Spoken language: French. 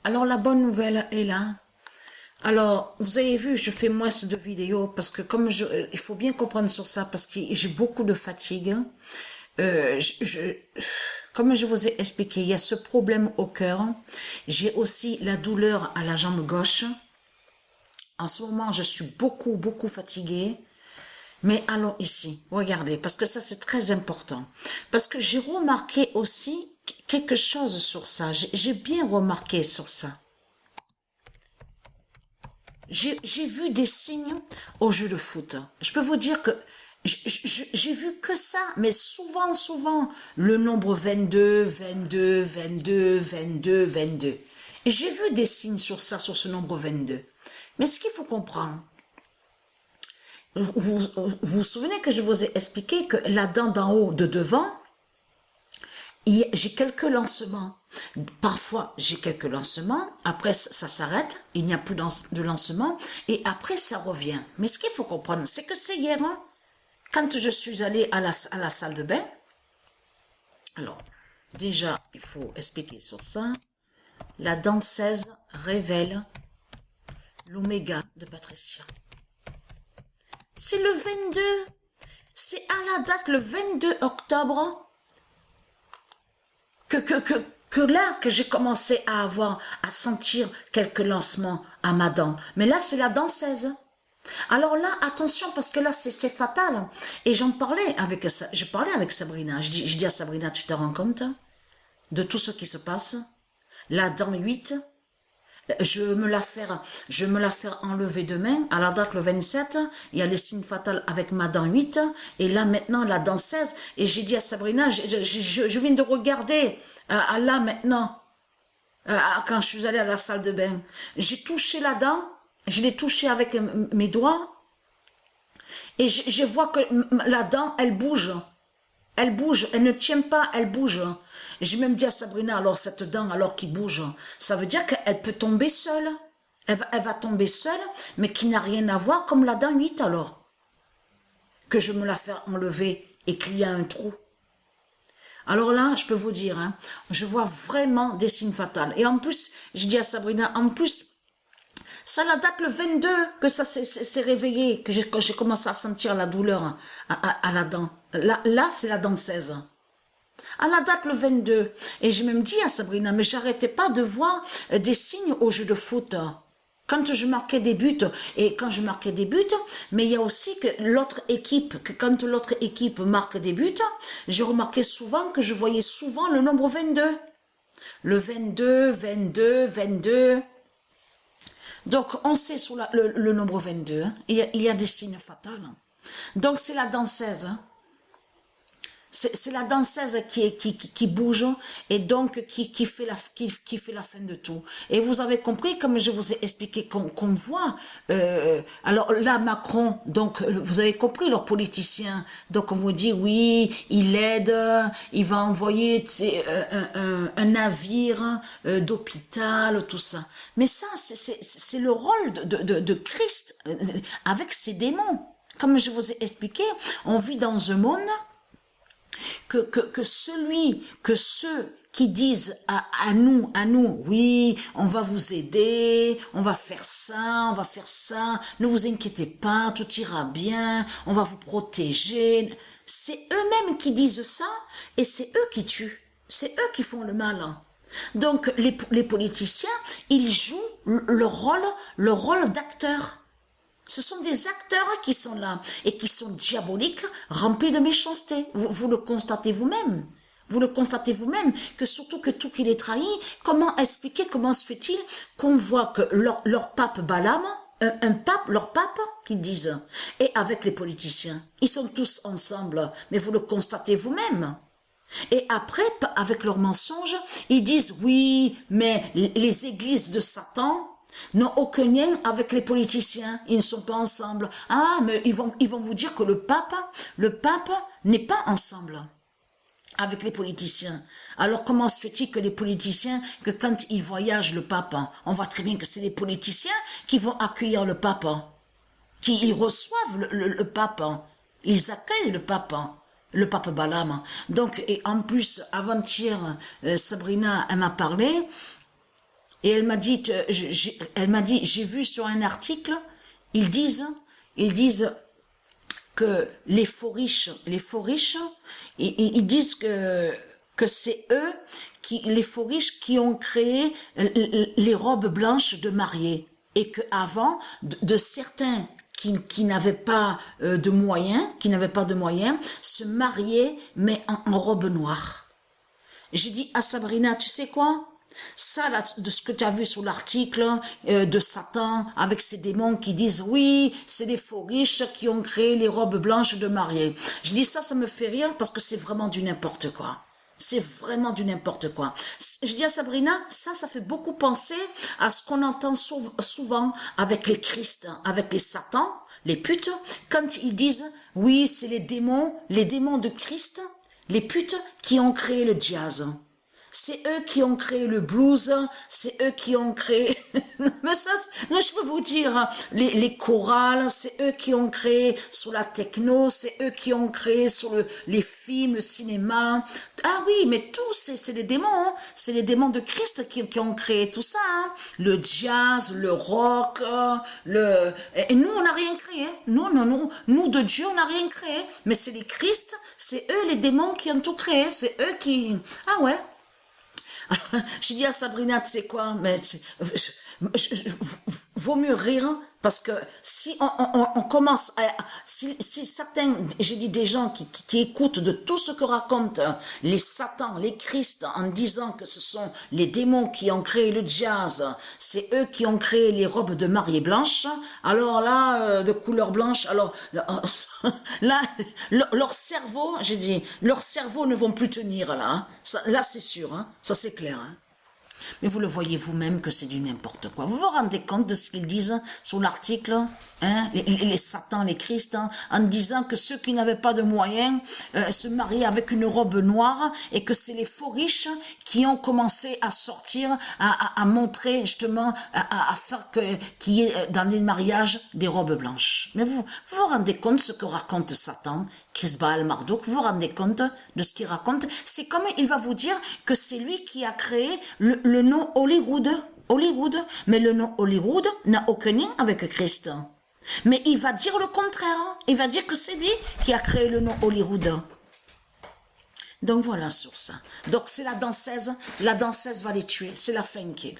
Alors la bonne nouvelle est là. Alors, vous avez vu, je fais moins de vidéos parce que il faut bien comprendre sur ça parce que j'ai beaucoup de fatigue. Euh, je, je- Comme je vous ai expliqué, il y a ce problème au cœur. J'ai aussi la douleur à la jambe gauche. En ce moment, je suis beaucoup fatiguée. Mais allons ici, regardez, parce que ça c'est très important. Parce que j'ai remarqué aussi quelque chose sur ça. J'ai bien remarqué sur ça. J'ai vu des signes au jeu de foot. Je peux vous dire que j'ai vu que ça, mais souvent, le nombre 22, 22, 22, 22, 22. Et j'ai vu des signes sur ça, sur ce nombre 22. Mais ce qu'il faut comprendre, vous souvenez que je vous ai expliqué que la dent d'en haut de devant, j'ai quelques lancements. Parfois, j'ai quelques lancements. Après, ça s'arrête. Il n'y a plus de lancement. Et après, ça revient. Mais ce qu'il faut comprendre, c'est que c'est hier, hein, quand je suis allée à la salle de bain. Alors, déjà, il faut expliquer sur ça. La dent 16 révèle l'oméga de Patricia. C'est le 22. C'est à la date le 22 octobre que là que j'ai commencé à sentir quelques lancements à ma dent. Mais là, c'est la dent 16. Alors là, attention, parce que là, c'est fatal. Et je parlais avec Sabrina. Je dis à Sabrina, tu te rends compte de tout ce qui se passe? La dent 8, je me la faire enlever demain, à la date le 27, il y a les signes fatals avec ma dent 8, et là maintenant la dent 16, et j'ai dit à Sabrina, je viens de regarder, là maintenant, quand je suis allée à la salle de bain, j'ai touché la dent, je l'ai touchée avec mes doigts, et je vois que la dent, elle bouge, elle ne tient pas, elle bouge. J'ai même dit à Sabrina, alors cette dent, alors qui bouge, ça veut dire qu'elle peut tomber seule. Elle va tomber seule, mais qui n'a rien à voir comme la dent 8 alors. Que je me la fais enlever et qu'il y a un trou. Alors là, je peux vous dire, hein, je vois vraiment des signes fatals. Et en plus, je dis à Sabrina, en plus, ça la date le 22 que ça s'est réveillé, que j'ai commencé à sentir la douleur à la dent. Là c'est la dent 16. À la date le 22. Et j'ai même dit à Sabrina, mais j'arrêtais pas de voir des signes au jeu de foot. Quand je marquais des buts, et quand je marquais des buts, mais il y a aussi que quand l'autre équipe marque des buts, j'ai remarqué souvent que je voyais souvent le nombre 22. Le 22, 22, 22. Donc, on sait sur le nombre 22, hein, il y a des signes fatals. Donc, c'est la danseuse. Hein. C'est la danseuse qui bouge et donc qui fait la fin de tout. Et vous avez compris, comme je vous ai expliqué, qu'on voit. Alors là, Macron, donc vous avez compris, leurs politiciens. Donc on vous dit oui, il aide, il va envoyer un navire d'hôpital, tout ça. Mais ça, c'est le rôle de Christ avec ses démons. Comme je vous ai expliqué, on vit dans un monde que ceux qui disent à nous, oui, on va vous aider, on va faire ça, ne vous inquiétez pas, tout ira bien, on va vous protéger. C'est eux-mêmes qui disent ça et c'est eux qui tuent, c'est eux qui font le mal. Donc les politiciens, ils jouent le rôle d'acteurs. Ce sont des acteurs qui sont là et qui sont diaboliques, remplis de méchanceté. Vous le constatez vous-même. Vous le constatez vous-même que surtout que tout qu'il est trahi, comment expliquer, comment se fait-il qu'on voit que leur pape Balaam, leur pape, qu'ils disent, et avec les politiciens, ils sont tous ensemble, mais vous le constatez vous-même. Et après, avec leurs mensonges, ils disent oui, mais les églises de Satan n'ont aucun lien avec les politiciens, ils ne sont pas ensemble. Ah, mais ils vont vous dire que le pape n'est pas ensemble avec les politiciens. Alors comment se fait-il que les politiciens, que quand ils voyagent le pape, on voit très bien que c'est les politiciens qui vont accueillir le pape, qui ils reçoivent le pape, ils accueillent le pape Balaam. Donc, et en plus, avant-hier, Sabrina, elle m'a parlé. Et elle m'a dit, j'ai vu sur un article, ils disent que les faux riches, ils disent que c'est eux les faux riches qui ont créé les robes blanches de mariée, et que avant de certains qui n'avaient pas de moyens, se mariaient mais en robe noire. J'ai dit à Sabrina, tu sais quoi? Ça, là, de ce que tu as vu sur l'article de Satan, avec ces démons qui disent, oui, c'est les faux riches qui ont créé les robes blanches de mariée. Je dis ça me fait rire parce que c'est vraiment du n'importe quoi. C'est vraiment du n'importe quoi. Je dis à Sabrina, ça fait beaucoup penser à ce qu'on entend souvent avec les Christ, avec les Satans, les putes, quand ils disent, oui, c'est les démons de Christ, les putes qui ont créé le jazz. C'est eux qui ont créé le blues, c'est eux qui ont créé... Mais ça, je peux vous dire, les chorales, c'est eux qui ont créé sur la techno, c'est eux qui ont créé sur les films, le cinéma. Ah oui, mais tout, c'est les démons, hein. C'est les démons de Christ qui ont créé tout ça. Hein. Le jazz, le rock, Et nous, on n'a rien créé. Nous, de Dieu, on n'a rien créé. Mais c'est les Christ, c'est eux les démons qui ont tout créé, c'est eux qui... Ah ouais. J'ai dit à Sabrina, tu sais quoi, mais vaut mieux rire, parce que si on commence à... Si certains, j'ai dit des gens qui écoutent de tout ce que racontent les satans, les Christ, en disant que ce sont les démons qui ont créé le jazz, c'est eux qui ont créé les robes de mariée blanche, alors là, de couleur blanche, alors là, leur cerveau, j'ai dit, leur cerveau ne vont plus tenir là, hein. Ça, là c'est sûr, hein. Ça c'est clair, hein. Mais vous le voyez vous-même que c'est du n'importe quoi. Vous vous rendez compte de ce qu'ils disent sur l'article, hein, les satans, les Christ, hein, en disant que ceux qui n'avaient pas de moyens se mariaient avec une robe noire, et que c'est les faux riches qui ont commencé à sortir, à montrer justement, à faire qu'il y ait dans les mariages des robes blanches. Mais vous vous rendez compte de ce que raconte Satan, Chris Baal Marduk, vous vous rendez compte de ce qu'il raconte? C'est comme il va vous dire que c'est lui qui a créé le nom Hollywood, mais le nom Hollywood n'a aucun lien avec Christ. Mais il va dire le contraire, il va dire que c'est lui qui a créé le nom Hollywood. Donc voilà sur ça. Donc c'est la danseuse va les tuer, c'est la fin kid.